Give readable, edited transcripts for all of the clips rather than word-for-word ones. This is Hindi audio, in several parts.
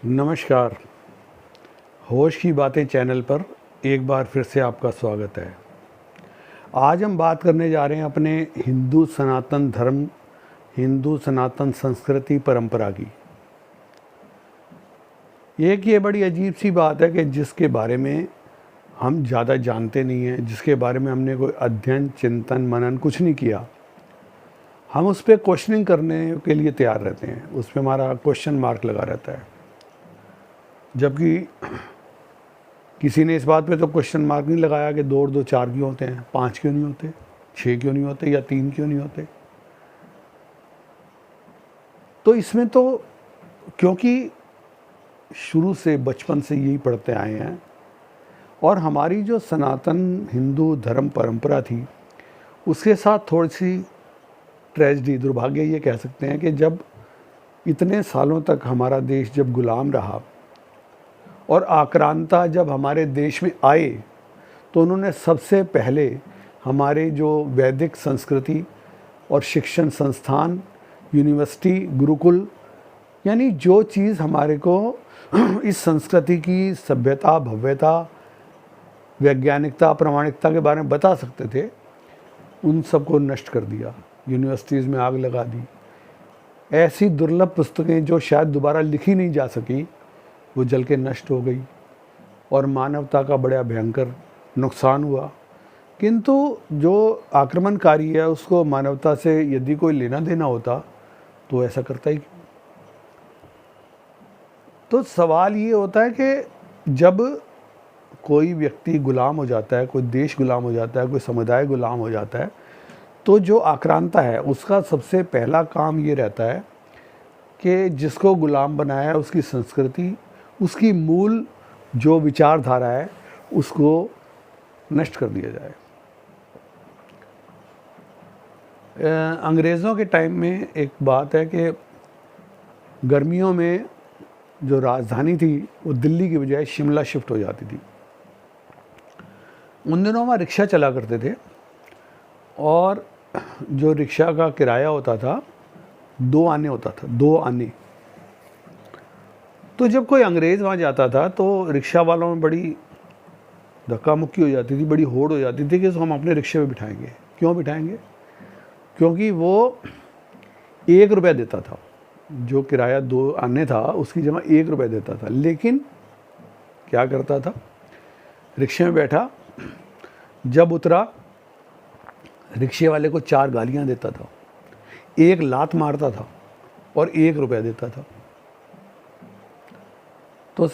नमस्कार। होश की बातें चैनल पर एक बार फिर से आपका स्वागत है। आज हम बात करने जा रहे हैं अपने हिंदू सनातन धर्म, हिंदू सनातन संस्कृति परंपरा की। एक ये बड़ी अजीब सी बात है कि जिसके बारे में हम ज़्यादा जानते नहीं हैं, जिसके बारे में हमने कोई अध्ययन, चिंतन, मनन कुछ नहीं किया, हम उस पर क्वेश्चनिंग करने के लिए तैयार रहते हैं। उस पर हमारा क्वेश्चन मार्क लगा रहता है, जबकि किसी ने इस बात पे तो क्वेश्चन मार्क नहीं लगाया कि 2 और 2 4 क्यों होते हैं, 5 क्यों नहीं होते, 6 क्यों नहीं होते या 3 क्यों नहीं होते। तो इसमें तो क्योंकि शुरू से बचपन से यही पढ़ते आए हैं और हमारी जो सनातन हिंदू धर्म परंपरा थी उसके साथ थोड़ी सी ट्रेजेडी, दुर्भाग्य ये कह सकते हैं कि जब इतने सालों तक हमारा देश जब गुलाम रहा और आक्रांता जब हमारे देश में आए तो उन्होंने सबसे पहले हमारे जो वैदिक संस्कृति और शिक्षण संस्थान, यूनिवर्सिटी, गुरुकुल, यानी जो चीज़ हमारे को इस संस्कृति की सभ्यता, भव्यता, वैज्ञानिकता, प्रामाणिकता के बारे में बता सकते थे, उन सबको नष्ट कर दिया। यूनिवर्सिटीज़ में आग लगा दी। ऐसी दुर्लभ पुस्तकें जो शायद दोबारा लिखी नहीं जा सकी, वो जल के नष्ट हो गई और मानवता का बड़ा भयंकर नुकसान हुआ। किंतु जो आक्रमणकारी है उसको मानवता से यदि कोई लेना देना होता तो ऐसा करता ही क्यों। तो सवाल ये होता है कि जब कोई व्यक्ति गुलाम हो जाता है, कोई देश गुलाम हो जाता है, कोई समुदाय गुलाम हो जाता है, तो जो आक्रांता है उसका सबसे पहला काम ये रहता है कि जिसको गुलाम बनाया है उसकी संस्कृति, उसकी मूल जो विचारधारा है उसको नष्ट कर दिया जाए। अंग्रेज़ों के टाइम में एक बात है कि गर्मियों में जो राजधानी थी वो दिल्ली की बजाय शिमला शिफ्ट हो जाती थी। उन दिनों वहाँ रिक्शा चला करते थे और जो रिक्शा का किराया होता था 2 आने होता था, 2 आने। तो जब कोई अंग्रेज़ वहाँ जाता था तो रिक्शा वालों में बड़ी धक्का मुक्की हो जाती थी, बड़ी होड़ हो जाती थी कि इसको हम अपने रिक्शे में बिठाएंगे। क्यों बिठाएंगे? क्योंकि वो 1 रुपया देता था, जो किराया 2 आने था उसकी जगह 1 रुपया देता था। लेकिन क्या करता था, रिक्शे में बैठा, जब उतरा रिक्शे वाले को 4 गालियां देता था, 1 लात मारता था और 1 रुपया देता था। तो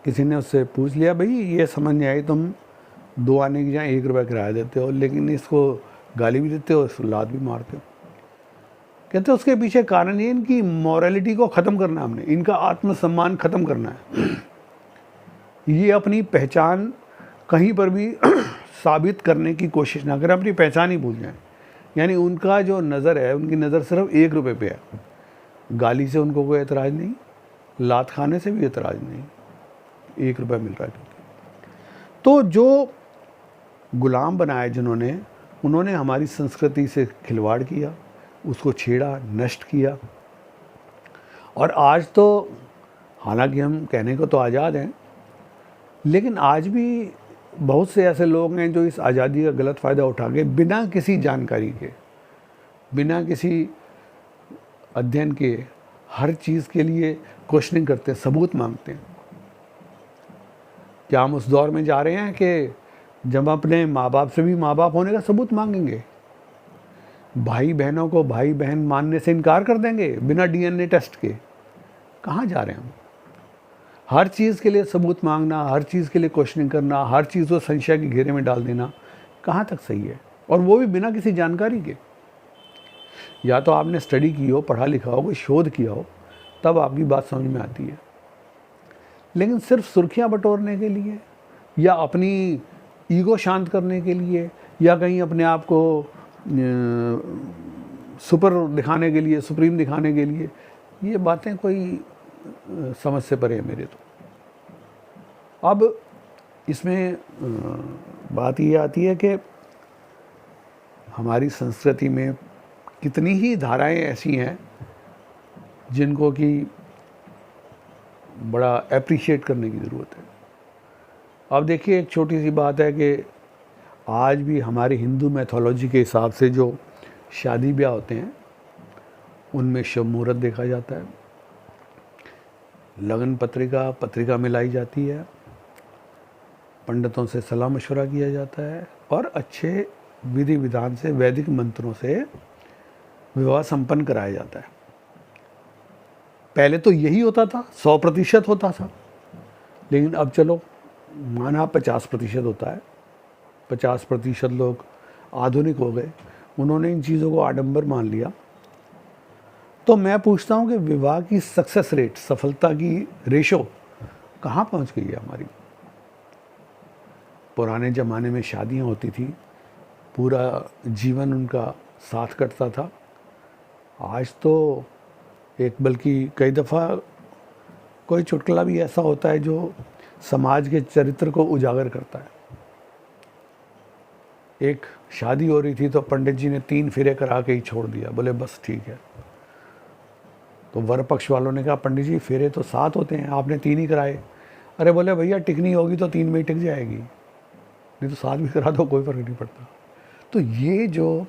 किसी ने उससे पूछ लिया, भाई ये समझ नहीं आई, तुम 2 आने की जगह 1 रुपया किराया देते हो लेकिन इसको गाली भी देते हो, इसको लात भी मारते हो। कहते उसके पीछे कारण ये, इनकी मॉरलिटी को ख़त्म करना है हमने, इनका आत्मसम्मान ख़त्म करना है। ये अपनी पहचान कहीं पर भी साबित करने की कोशिश ना करें, अपनी पहचान ही भूल जाएं। यानी उनका जो नज़र है, उनकी नज़र सिर्फ 1 रुपये पे है। गाली से उनको कोई एतराज़ नहीं, लात खाने से भी एतराज़ नहीं, 1 रुपया मिल रहा है। तो जो गुलाम बनाए जिन्होंने, उन्होंने हमारी संस्कृति से खिलवाड़ किया, उसको छेड़ा, नष्ट किया। और आज तो हालांकि हम कहने को तो आज़ाद हैं, लेकिन आज भी बहुत से ऐसे लोग हैं जो इस आज़ादी का गलत फ़ायदा उठा के बिना किसी जानकारी के, बिना किसी अध्ययन के हर चीज़ के लिए क्वेश्चनिंग करते हैं, सबूत मांगते हैं। क्या हम उस दौर में जा रहे हैं कि जब अपने माँ बाप से भी माँ बाप होने का सबूत मांगेंगे? भाई बहनों को भाई बहन मानने से इनकार कर देंगे बिना डीएनए टेस्ट के? कहाँ जा रहे हैं हम? हर चीज़ के लिए सबूत मांगना, हर चीज़ के लिए क्वेश्चनिंग करना, हर चीज़ को संशय के घेरे में डाल देना, कहाँ तक सही है? और वो भी बिना किसी जानकारी के। या तो आपने स्टडी की हो, पढ़ा लिखा हो, कोई शोध किया हो, तब आपकी बात समझ में आती है। लेकिन सिर्फ सुर्खियाँ बटोरने के लिए या अपनी ईगो शांत करने के लिए या कहीं अपने आप को सुपर दिखाने के लिए, सुप्रीम दिखाने के लिए, ये बातें कोई समझ से परे है मेरे तो। अब इसमें बात ये आती है कि हमारी संस्कृति में कितनी ही धाराएं ऐसी हैं जिनको कि बड़ा अप्रिशिएट करने की ज़रूरत है। अब देखिए, एक छोटी सी बात है कि आज भी हमारे हिंदू मैथोलॉजी के हिसाब से जो शादी ब्याह होते हैं उनमें शुभ मुहूर्त देखा जाता है, लगन पत्रिका मिलाई जाती है, पंडितों से सलाह मशवरा किया जाता है और अच्छे विधि विधान से वैदिक मंत्रों से विवाह संपन्न कराया जाता है। पहले तो यही होता था, 100% होता था, लेकिन अब चलो माना 50% होता है। 50% लोग आधुनिक हो गए, उन्होंने इन चीज़ों को आडंबर मान लिया। तो मैं पूछता हूँ कि विवाह की सक्सेस रेट, सफलता की रेशो कहाँ पहुँच गई है हमारी। पुराने ज़माने में शादियाँ होती थी, पूरा जीवन उनका साथ कटता था। आज तो बल्कि कई दफ़ा कोई चुटकुला भी ऐसा होता है जो समाज के चरित्र को उजागर करता है। एक शादी हो रही थी तो पंडित जी ने 3 फेरे करा के ही छोड़ दिया, बोले बस ठीक है। तो वर पक्ष वालों ने कहा, पंडित जी फेरे तो 7 होते हैं, आपने 3 ही कराए। अरे बोले भैया टिकनी होगी तो 3 में ही टिक जाएगी, नहीं तो 7 भी करा दो, कोई फ़र्क नहीं पड़ता। तो ये जो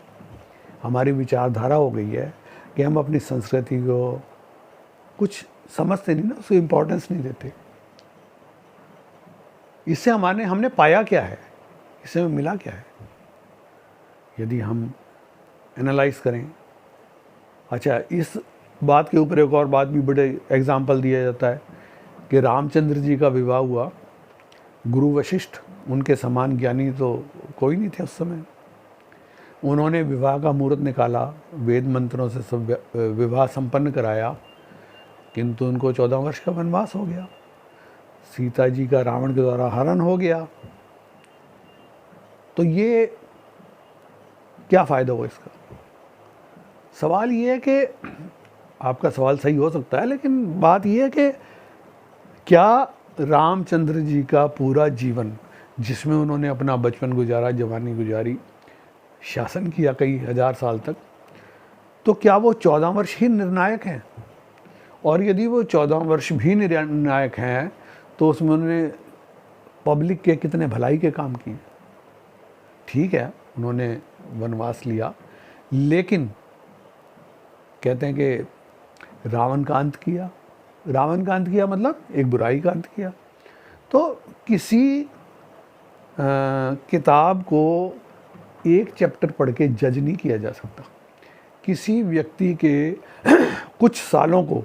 हमारी विचारधारा हो गई है कि हम अपनी संस्कृति को कुछ समझते नहीं ना, उसको इम्पोर्टेंस नहीं देते। इससे हमने पाया क्या है, इससे हमें मिला क्या है। यदि हम एनालाइज करें, अच्छा इस बात के ऊपर एक और बात भी बड़े एग्जाम्पल दिया जाता है कि रामचंद्र जी का विवाह हुआ, गुरु वशिष्ठ उनके समान ज्ञानी तो कोई नहीं थे उस समय। उन्होंने विवाह का मुहूर्त निकाला, वेद मंत्रों से सब विवाह संपन्न कराया, किंतु उनको 14 वर्ष का वनवास हो गया। सीता जी का रावण के द्वारा हरण हो गया। तो ये क्या फ़ायदा हुआ इसका। सवाल ये है कि आपका सवाल सही हो सकता है, लेकिन बात ये है कि क्या रामचंद्र जी का पूरा जीवन, जिसमें उन्होंने अपना बचपन गुजारा, जवानी गुजारी, शासन किया कई हजार साल तक, तो क्या वो 14 वर्ष ही निर्णायक हैं? और यदि वो 14 वर्ष भी निर्णायक हैं तो उसमें उन्होंने पब्लिक के कितने भलाई के काम किए। ठीक है, उन्होंने वनवास लिया, लेकिन कहते हैं कि रावण का अंत किया। रावण का अंत किया मतलब एक बुराई का अंत किया। तो किसी किताब को एक चैप्टर पढ़ के जज नहीं किया जा सकता। किसी व्यक्ति के कुछ सालों को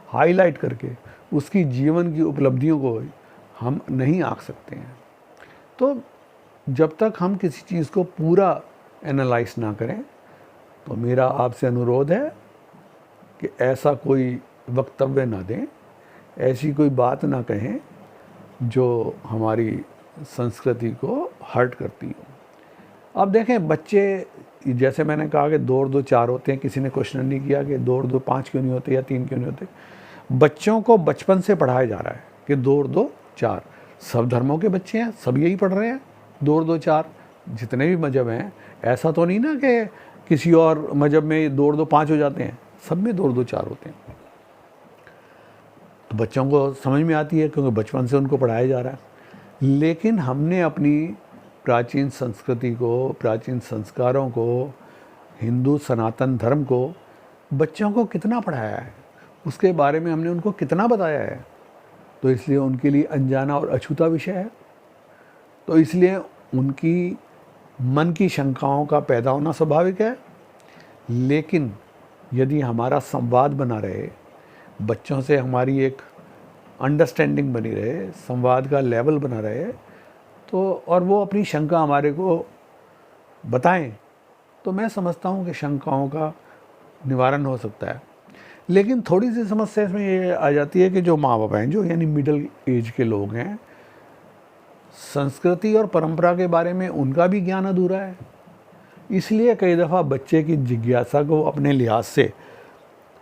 हाईलाइट करके उसकी जीवन की उपलब्धियों को हम नहीं आंक सकते हैं। तो जब तक हम किसी चीज़ को पूरा एनालाइज ना करें, तो मेरा आपसे अनुरोध है कि ऐसा कोई वक्तव्य ना दें, ऐसी कोई बात ना कहें जो हमारी संस्कृति को हर्ट करती हो। अब देखें, बच्चे, जैसे मैंने कहा कि 2 और 2 4 होते हैं, किसी ने क्वेश्चन नहीं किया कि 2 और 2 5 क्यों नहीं होते या 3 क्यों नहीं होते। बच्चों को बचपन से पढ़ाया जा रहा है कि 2 और 2 4। सब धर्मों के बच्चे हैं, सब यही पढ़ रहे हैं, 2 और 2 4। जितने भी मजहब हैं, ऐसा तो नहीं ना कि किसी और मजहब में 2 और 2 5 हो जाते हैं, सब में 2 और 2 4 होते हैं। तो बच्चों को समझ में आती है क्योंकि बचपन से उनको पढ़ाया जा रहा है। लेकिन हमने अपनी प्राचीन संस्कृति को, प्राचीन संस्कारों को, हिंदू सनातन धर्म को बच्चों को कितना पढ़ाया है, उसके बारे में हमने उनको कितना बताया है। तो इसलिए उनके लिए अनजाना और अछूता विषय है। तो इसलिए उनकी मन की शंकाओं का पैदा होना स्वाभाविक है। लेकिन यदि हमारा संवाद बना रहे, बच्चों से हमारी एक अंडरस्टैंडिंग बनी रहे, संवाद का लेवल बना रहे, तो और वो अपनी शंका हमारे को बताएं, तो मैं समझता हूँ कि शंकाओं का निवारण हो सकता है। लेकिन थोड़ी सी समस्या इसमें ये आ जाती है कि जो माँ बाप हैं, जो यानी मिडिल एज के लोग हैं, संस्कृति और परंपरा के बारे में उनका भी ज्ञान अधूरा है। इसलिए कई दफ़ा बच्चे की जिज्ञासा को अपने लिहाज से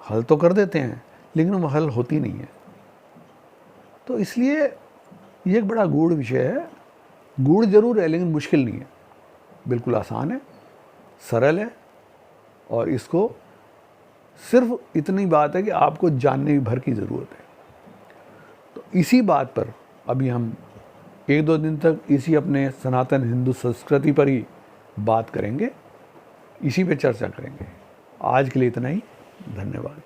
हल तो कर देते हैं, लेकिन वो हल होती नहीं है। तो इसलिए ये एक बड़ा गूढ़ विषय है। गूढ़ जरूर है लेकिन मुश्किल नहीं है, बिल्कुल आसान है, सरल है। और इसको सिर्फ इतनी बात है कि आपको जानने भर की ज़रूरत है। तो इसी बात पर अभी हम 1-2 दिन तक इसी अपने सनातन हिंदू संस्कृति पर ही बात करेंगे, इसी पे चर्चा करेंगे। आज के लिए इतना ही, धन्यवाद।